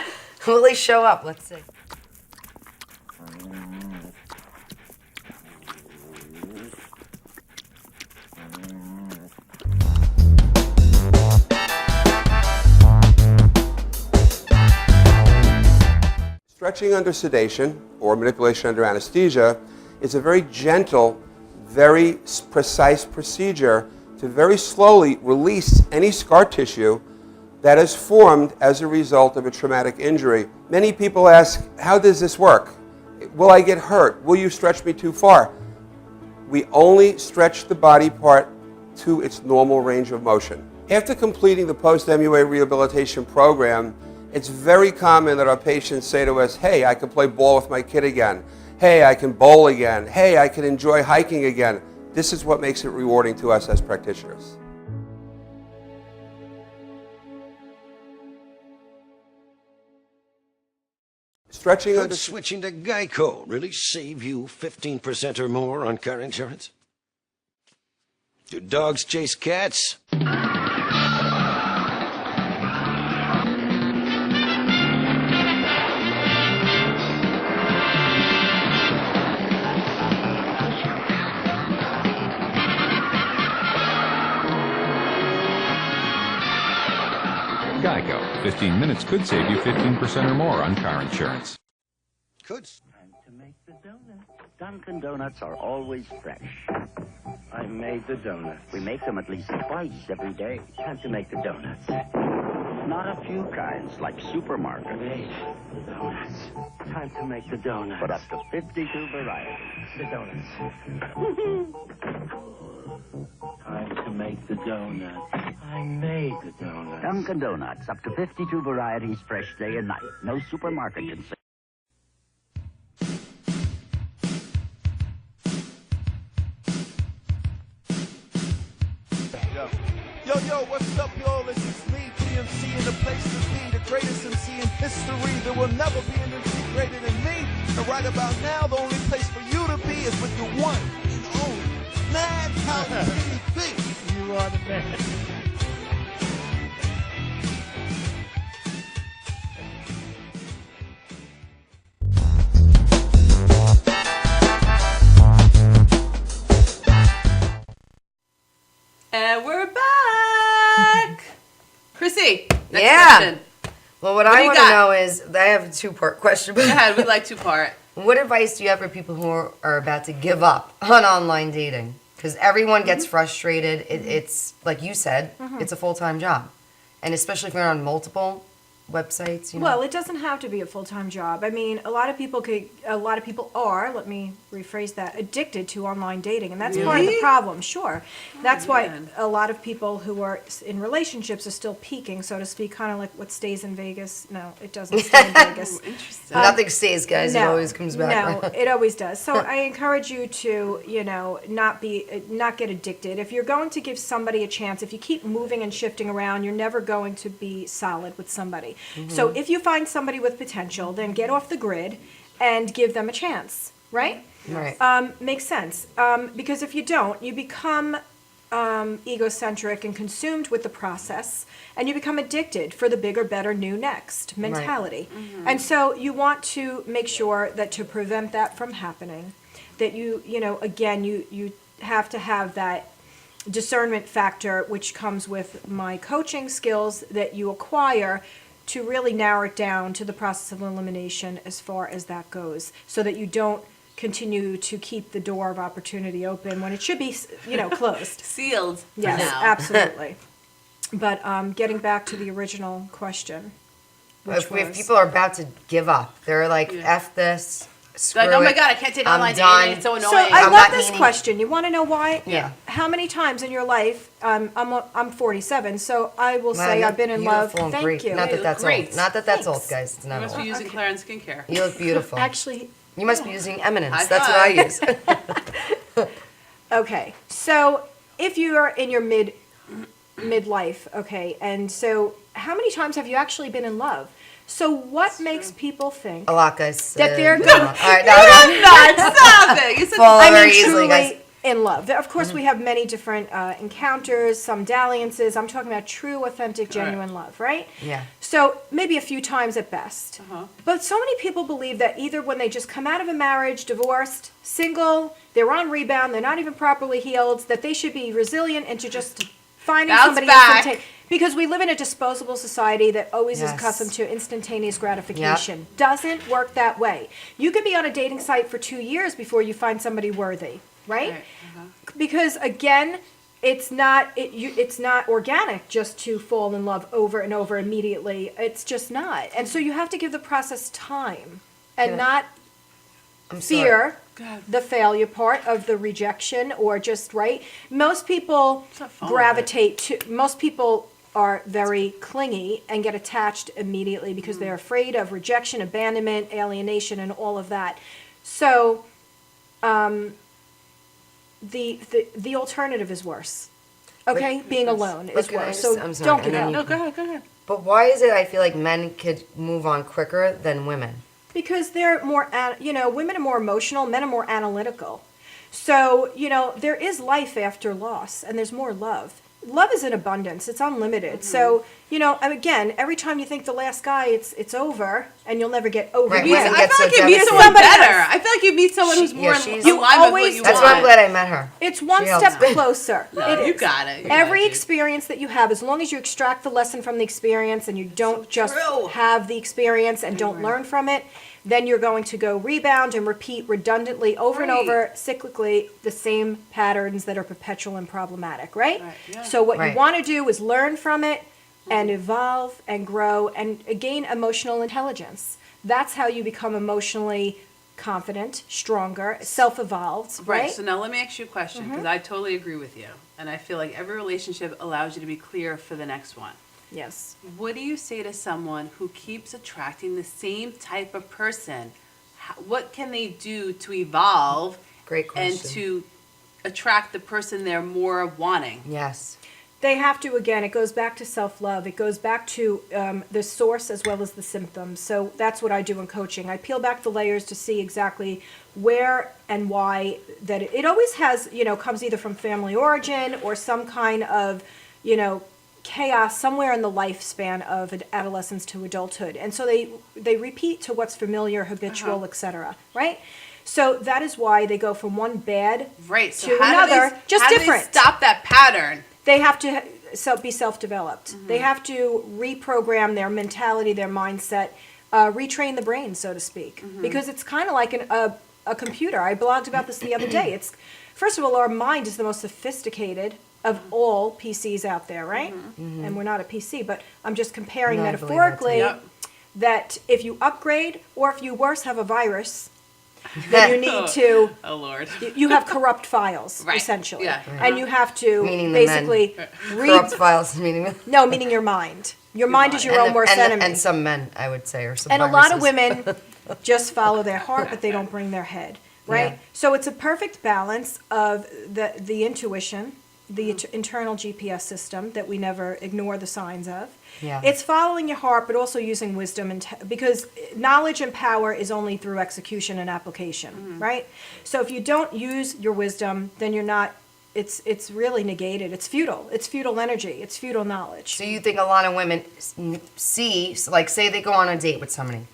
Will they show up? Let's see. Stretching under sedation or manipulation under anesthesia is a very gentle, very precise procedure to very slowly release any scar tissue that is formed as a result of a traumatic injury. Many people ask, how does this work? Will I get hurt? Will you stretch me too far? We only stretch the body part to its normal range of motion. After completing the post-MUA rehabilitation program, it's very common that our patients say to us, hey, I can play ball with my kid again. Hey, I can bowl again. Hey, I can enjoy hiking again. This is what makes it rewarding to us as practitioners. Could switching to Geico really save you 15% or more on car insurance? Do dogs chase cats? Geico. 15 minutes could save you 15% or more on car insurance. Could. Time to make the donuts. Dunkin' Donuts are always fresh. I made the donuts. We make them at least twice every day. Time to make the donuts. Not a few kinds, like supermarket. Made the donuts. Time to make the donuts. But up to 52 varieties. The donuts. Time to make the donuts. I made the donuts. Dunkin' Donuts, up to 52 varieties, fresh day and night. No supermarket can say. Yo, what's up, y'all? This is Lee TMC, and the place to be, the greatest MC in history. There will never be an MC greater than me. And right about now, the only place for you to be is with the one and only Madhousetv. You are the man. And we're back. Chrissy, next Yeah. question. Well, what I want to know is, I have a two-part question. Go ahead, we like two-part. What advice do you have for people who are about to give up on online dating? Because everyone gets frustrated. It's, like you said, it's a full-time job. And especially if you're on multiple websites, you know. Well, it doesn't have to be a full-time job. I mean, a lot of people are, let me rephrase that, addicted to online dating, and that's part of the problem, sure. That's why a lot of people who are in relationships are still peaking, so to speak, kind of like what stays in Vegas. No, it doesn't stay in Vegas. Interesting. Nothing stays, guys. No, it always comes back. No, it always does. So I encourage you to, not get addicted. If you're going to give somebody a chance, if you keep moving and shifting around, you're never going to be solid with somebody. So if you find somebody with potential, then get off the grid and give them a chance, right? Right. Makes sense. Because if you don't, you become egocentric and consumed with the process, and you become addicted for the bigger, better, new, next mentality. Right. And so you want to make sure that to prevent that from happening, that you have to have that discernment factor, which comes with my coaching skills that you acquire to really narrow it down to the process of elimination as far as that goes, so that you don't continue to keep the door of opportunity open when it should be, closed. Sealed. Yes, now. absolutely. But getting back to the original question, If people are about to give up, they're like, F this, screw like, oh my it, God, I can't take I'm online done. dating. It's so annoying. So I I'm love not this meaning- question. You want to know why? Yeah. How many times in your life? I'm 47, so I will say I've been in love. Beautiful and Thank great. you. Not that that's great. old. Not that that's Thanks. old, guys. It's You not must be old. using Clarence skincare. You look beautiful. Actually, You must be using Eminence. High That's what I use. okay. So if you are in your midlife, okay, and so how many times have you actually been in love? So what makes people think A lot, guys. that they're good. good? All right, Stop it. You said Fall I very mean, easily, truly guys. in love. Of course, we have many different encounters, some dalliances. I'm talking about true, authentic, genuine love, right? Yeah. So maybe a few times at best. But so many people believe that either when they just come out of a marriage, divorced, single, they're on rebound, they're not even properly healed, that they should be resilient into just finding Bounce somebody back. because we live in a disposable society that always is Yes. accustomed to instantaneous gratification. Doesn't work that way. You could be on a dating site for 2 years before you find somebody worthy, right? Because again, it's not it's not organic just to fall in love over and over immediately. It's just not. And so you have to give the process time and not fear the failure part of the rejection or just right. Most people gravitate to. Most people are very clingy and get attached immediately because they're afraid of rejection, abandonment, alienation, and all of that. So, the alternative is worse. Okay, being alone is worse. So don't give up. No, go ahead. But why is it I feel like men could move on quicker than women? Because they're more, women are more emotional, men are more analytical. So, there is life after loss, and there's more love. Love is in abundance. It's unlimited. So, again, every time you think the last guy, it's over, and you'll never get over it. I feel like you meet someone better. I feel like you meet someone who's more in line with what you want. That's why I'm glad I met her. It's one step closer. No, you got it. Every experience that you have, as long as you extract the lesson from the experience and you don't just have the experience and don't learn from it, then you're going to go rebound and repeat redundantly over and over, cyclically, the same patterns that are perpetual and problematic, right? So what you want to do is learn from it and evolve and grow and gain emotional intelligence. That's how you become emotionally confident, stronger, self-evolved, right? So now let me ask you a question, because I totally agree with you. And I feel like every relationship allows you to be clear for the next one. Yes. What do you say to someone who keeps attracting the same type of person? What can they do to evolve and to attract the person they're more wanting? Yes. They have to, again, it goes back to self-love. It goes back to the source as well as the symptoms. So that's what I do in coaching. I peel back the layers to see exactly where and why that it always has, comes either from family origin or some kind of, chaos somewhere in the lifespan of adolescence to adulthood. And so they repeat to what's familiar, habitual, etc., right? So that is why they go from one bad to another, just different. How do they stop that pattern? They have to be self-developed. They have to reprogram their mentality, their mindset, retrain the brain, so to speak. Because it's kind of like a computer. I blogged about this the other day. First of all, our mind is the most sophisticated of all PCs out there, right? And we're not a PC, but I'm just comparing metaphorically that if you upgrade or if you worse have a virus, then you need to. Oh Lord! You have corrupt files, essentially, and you have to basically corrupt files, meaning meaning your mind. Your mind is your own worst enemy. And some men, I would say, or some. And a lot of women just follow their heart, but they don't bring their head, right? Yeah. So it's a perfect balance of the intuition, the internal GPS system that we never ignore the signs of. Yeah. It's following your heart, but also using wisdom, because knowledge and power is only through execution and application, right? So if you don't use your wisdom, then you're not. It's really negated. It's futile. It's futile energy. It's futile knowledge. So you think a lot of women see, like, say they go on a date with somebody,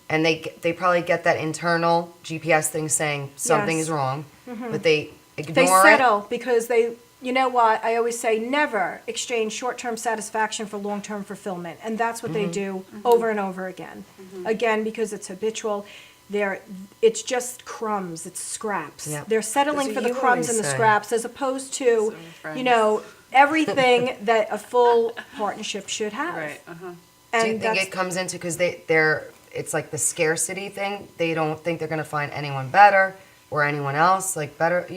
and they probably get that internal GPS thing saying something is wrong, but they ignore They settle because they. You know what? I always say never exchange short-term satisfaction for long-term fulfillment. And that's what they do over and over again. Again, because it's habitual. It's just crumbs. It's scraps. Yep. They're settling for the crumbs and the scraps as opposed to, everything that a full partnership should have. Right. And do you think it comes into because it's like the scarcity thing? They don't think they're going to find anyone better or anyone else like better.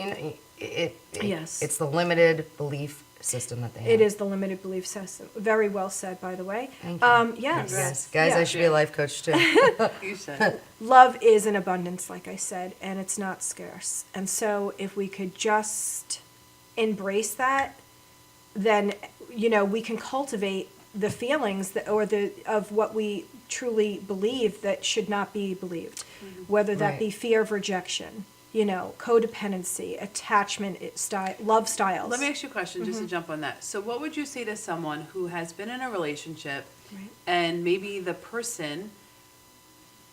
Yes. It's the limited belief system that they have. It is the limited belief system. Very well said, by the way. Thank you. Yes. Guys, I should be a life coach too. You should. Love is in abundance, like I said, and it's not scarce. And so if we could just embrace that, then, we can cultivate the feelings of what we truly believe that should not be believed, whether that be fear of rejection, codependency, attachment style, love styles. Let me ask you a question just to jump on that. So what would you say to someone who has been in a relationship and maybe the person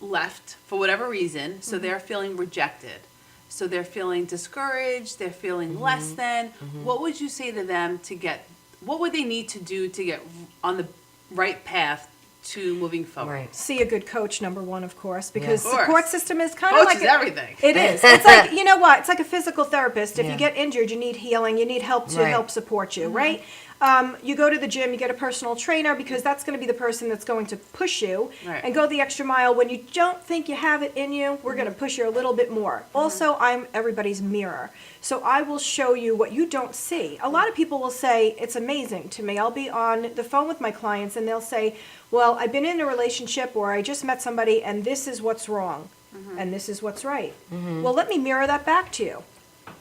left for whatever reason, so they're feeling rejected, so they're feeling discouraged, they're feeling less than. What would you say to them what would they need to do to get on the right path to moving forward. Right. See a good coach, number one, of course, because Of course. support system is kind of Coach like is everything. It is. It's like, you know what? It's like a physical therapist. If you get injured, you need healing. You need help to help support you, right? You go to the gym, you get a personal trainer because that's going to be the person that's going to push you and go the extra mile. When you don't think you have it in you, we're going to push you a little bit more. Also, I'm everybody's mirror. So I will show you what you don't see. A lot of people will say, it's amazing to me. I'll be on the phone with my clients and they'll say, well, I've been in a relationship or I just met somebody and this is what's wrong and this is what's right. Well, let me mirror that back to you.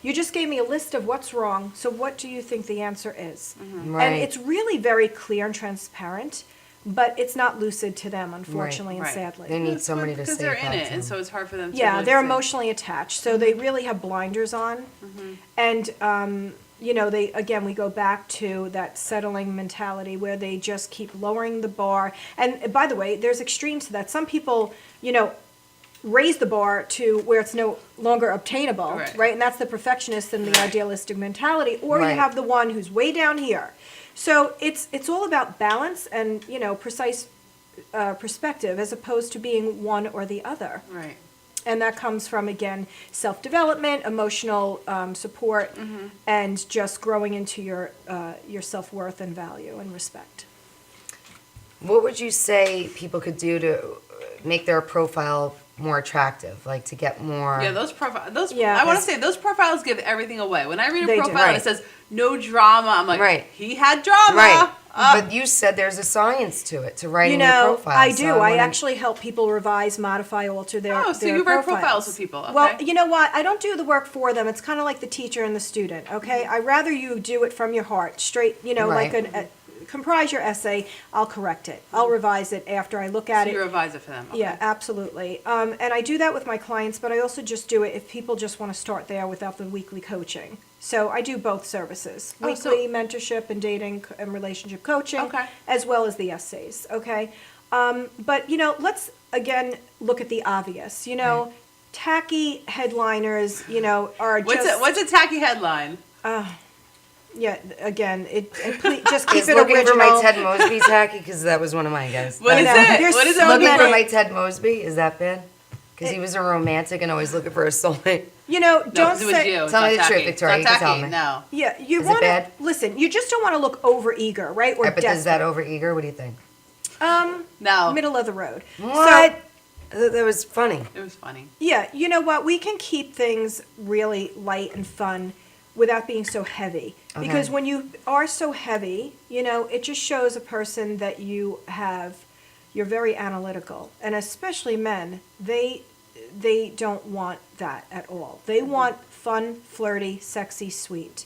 You just gave me a list of what's wrong, so what do you think the answer is? Right. And it's really very clear and transparent, but it's not lucid to them, unfortunately and sadly. They need somebody to say because they're in it, to and them. so it's hard for them to Yeah, really they're see. emotionally attached, so they really have blinders on. And, you know, we go back to that settling mentality where they just keep lowering the bar. And by the way, there's extremes to that. Some people, you know, raise the bar to where it's no longer obtainable, right? And that's the perfectionist and the idealistic mentality. Or you have the one who's way down here. So it's all about balance and, you know, precise perspective as opposed to being one or the other. Right. And that comes from, again, self-development, emotional support, and just growing into your self-worth and value and respect. What would you say people could do to make their profile more attractive, like to get more? Yeah, those profiles. I want to say those profiles give everything away. When I read a profile and it says no drama, I'm like, he had drama. Right. But you said there's a science to it, to writing your profile. I do. I actually help people revise, modify, alter their so you write profiles with people. Okay. Well, you know what? I don't do the work for them. It's kind of like the teacher and the student, okay? I rather you do it from your heart, straight, you know, like comprise your essay. I'll correct it. I'll revise it after I look at it. So you revise it for them. Okay. Yeah, absolutely. And I do that with my clients, but I also just do it if people just want to start there without the weekly coaching. So I do both services, weekly mentorship and dating and relationship coaching, as well as the essays, okay? But, you know, let's, again, look at the obvious. You know, tacky headliners, you know, are just... What's a tacky headline? Yeah, again, please, just keep Is it looking original. for my Ted Mosby tacky? Because that was one of mine, guys. What is it? There's What is so it? Looking many. for my Ted Mosby? Is that bad? Because he was a romantic and always looking for a soulmate. You know, don't it was say... you. Tell me the truth, tacky. Victoria. It's You not can tell tacky, me. No. Yeah, you Is it want to... bad? Listen, you just don't want to look over-eager, right? Or But is desperate. that over-eager? What do you think? No. Middle of the road. What? That was funny. It was funny. Yeah, you know what? We can keep things really light and fun without being so heavy. Okay. Because when you are so heavy, you know, it just shows a person that you're very analytical. And especially men, they don't want that at all. They want fun, flirty, sexy, sweet.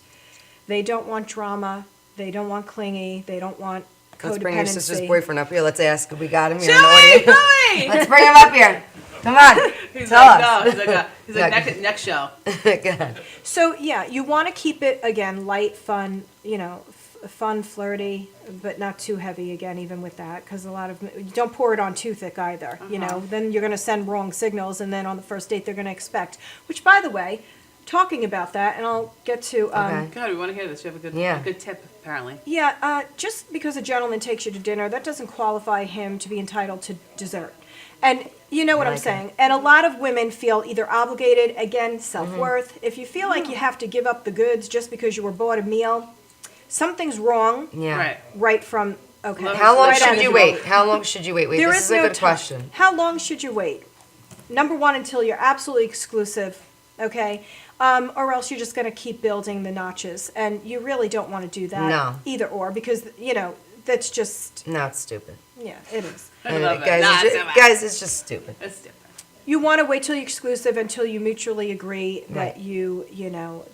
They don't want drama. They don't want clingy. They don't want codependency. Let's bring your sister's boyfriend up here. Let's ask if we got him here Joey, in the audience. Joey! Let's bring him up here. Come on. He's Tell like, us. no. He's like next show. Go ahead. So, yeah, you want to keep it, again, light, fun, you know, fun, flirty, but not too heavy, again, even with that, because you don't pour it on too thick either, you know, then you're going to send wrong signals, and then on the first date they're going to expect, which, by the way, talking about that, and I'll get to... God, we want to hear this. You have a good tip, apparently. Yeah, just because a gentleman takes you to dinner, that doesn't qualify him to be entitled to dessert. And you know what I'm saying. And a lot of women feel either obligated, again, self-worth. If you feel like you have to give up the goods just because you were bought a meal, something's wrong. Yeah. Right from, okay. How long right should out you of wait? the How long should you wait? Wait, There this is a no good time. question. How long should you wait? Number one, until you're absolutely exclusive, okay? Or else you're just going to keep building the notches. And you really don't want to do that. No. Either or, because, you know, that's just... No, it's stupid. Yeah, it is. I love it. Guys, it's just stupid. It's stupid. You want to wait till you're exclusive until you mutually agree that you know,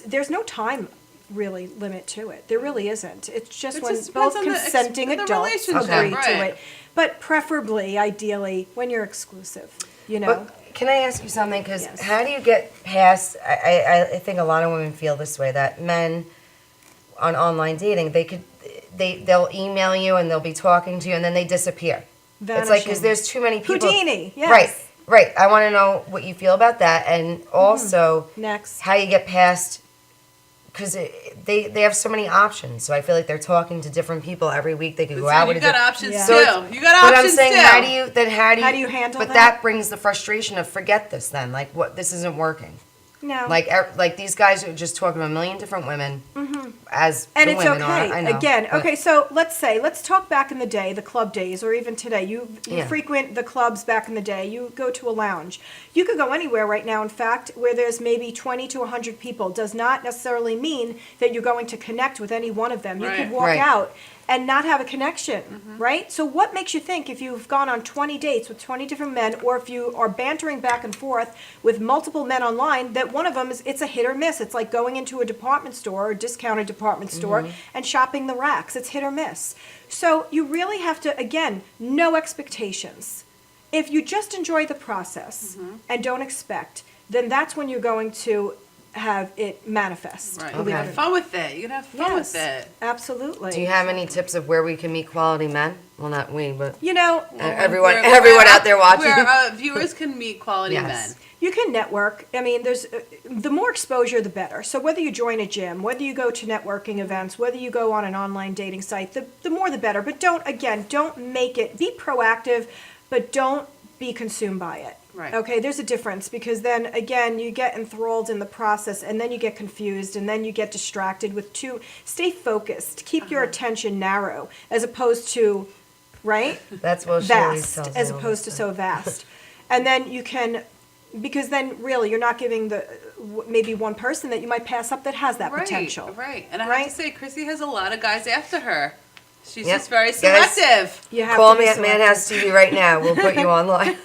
there's no time really limit to it. There really isn't. It's just when both consenting adults agree to it. But preferably, ideally, when you're exclusive, you know. But can I ask you something? Because how do you get past, I think a lot of women feel this way, that men on online dating, they'll email you and they'll be talking to you and then they disappear. Vanishing. It's like, because there's too many people. Houdini, yes. Right. I want to know what you feel about that, and also Next. how you get past because they have so many options. So I feel like they're talking to different people every week. They could go out with. You got options too. So you got options but I'm saying, too. how do you handle that? But that brings the frustration of forget this then. Like, what? This isn't working. No. Like these guys are just talking to a million different women, as and the it's women okay. are. I know, Again, but- okay. So let's talk back in the day, the club days, or even today. You frequent the clubs back in the day. You go to a lounge. You could go anywhere right now. In fact, where there's maybe 20 to 100 people, does not necessarily mean that you're going to connect with any one of them. You could walk out and not have a connection, right? So what makes you think if you've gone on 20 dates with 20 different men, or if you are bantering back and forth with multiple men online, that one of them it's a hit or miss? It's like going into a department store or discounted department store and shopping the racks. It's hit or miss. So you really have to, again, no expectations. If you just enjoy the process and don't expect, then that's when you're going to have it manifest. Right. Okay. Have fun with it. You can have fun with it. Absolutely. Do you have any tips of where we can meet quality men? Well, not we, but everyone where out there watching. Where viewers can meet quality men. You can network. I mean, there's the more exposure, the better. So whether you join a gym, whether you go to networking events, whether you go on an online dating site, the more the better. But don't make it. Be proactive, but don't be consumed by it. Right. Okay, there's a difference, because then again you get enthralled in the process, and then you get confused, and then you get distracted stay focused, keep your attention narrow, as opposed to, right? That's what vast, as opposed to so vast. And then you can, because then really you're not giving maybe one person that you might pass up that has that potential. Right. And I have to say, Chrissy has a lot of guys after her. She's just very Guys, selective. Call me at Madhouse TV right now. We'll put you online.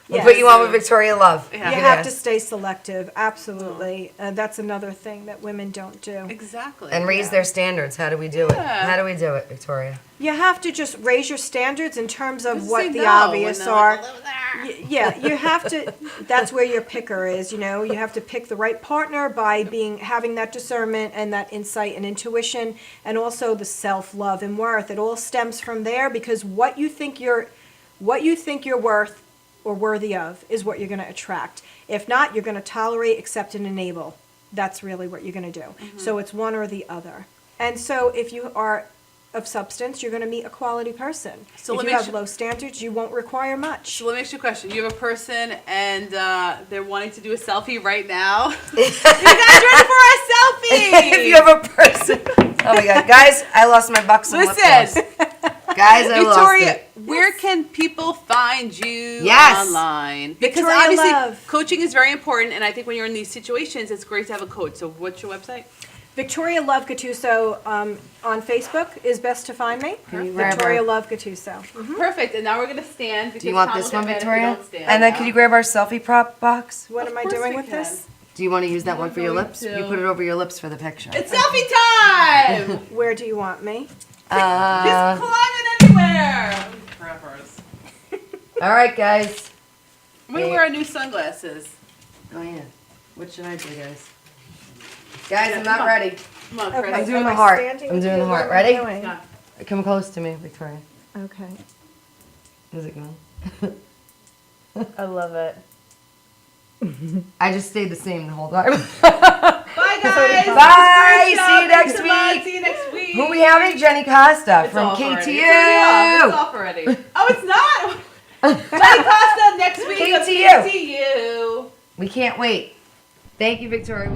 We'll put you on with Victoria Love. You have to stay selective, absolutely. That's another thing that women don't do. Exactly. And raise their standards. How do we do it? How do we do it, Victoria? You have to just raise your standards in terms of what the obvious are. Yeah, you have to, that's where your picker is, you have to pick the right partner by having that discernment and that insight and intuition, and also the self-love and worth. It all stems from there, because what you think you're worth or worthy of is what you're going to attract. If not, you're going to tolerate, accept, and enable. That's really what you're going to do. So it's one or the other. And so if you are of substance, you're going to meet a quality person. So if you have low standards, you won't require much. So let me ask you a question. You have a person and they're wanting to do a selfie right now. You guys ready for a selfie? If you have a person. Oh my God. Guys, I lost my bucks and lip gloss. Guys, I lost Victoria, it. where can people find you online? Because Victoria obviously Love. Coaching is very important, and I think when you're in these situations, it's great to have a coach. So what's your website? Victoria Love Gattuso on Facebook is best to find me. Victoria Love Gattuso. Perfect. And now we're going to stand. Do you want this one, Victoria? And then could you grab our selfie prop box? What am I doing with this? Do you want to use that one for your lips? You put it over your lips for the picture. It's selfie time! Where do you want me? Just climb it anywhere! All right, guys. I'm going to wear our new sunglasses. Oh, yeah. What should I do, guys? Guys, I'm not ready. Come on, Chris. I'm doing the heart. I'm doing the heart. Ready? Come close to me, Victoria. Okay. How's it going? I love it. I just stayed the same the whole time. Bye, guys. Bye. See you next week. See you next week. Who are we having? Jenny Costa from KTU. It's off already. Oh, it's not. Jenny Costa next week. KTU. KTU. We can't wait. Thank you, Victoria.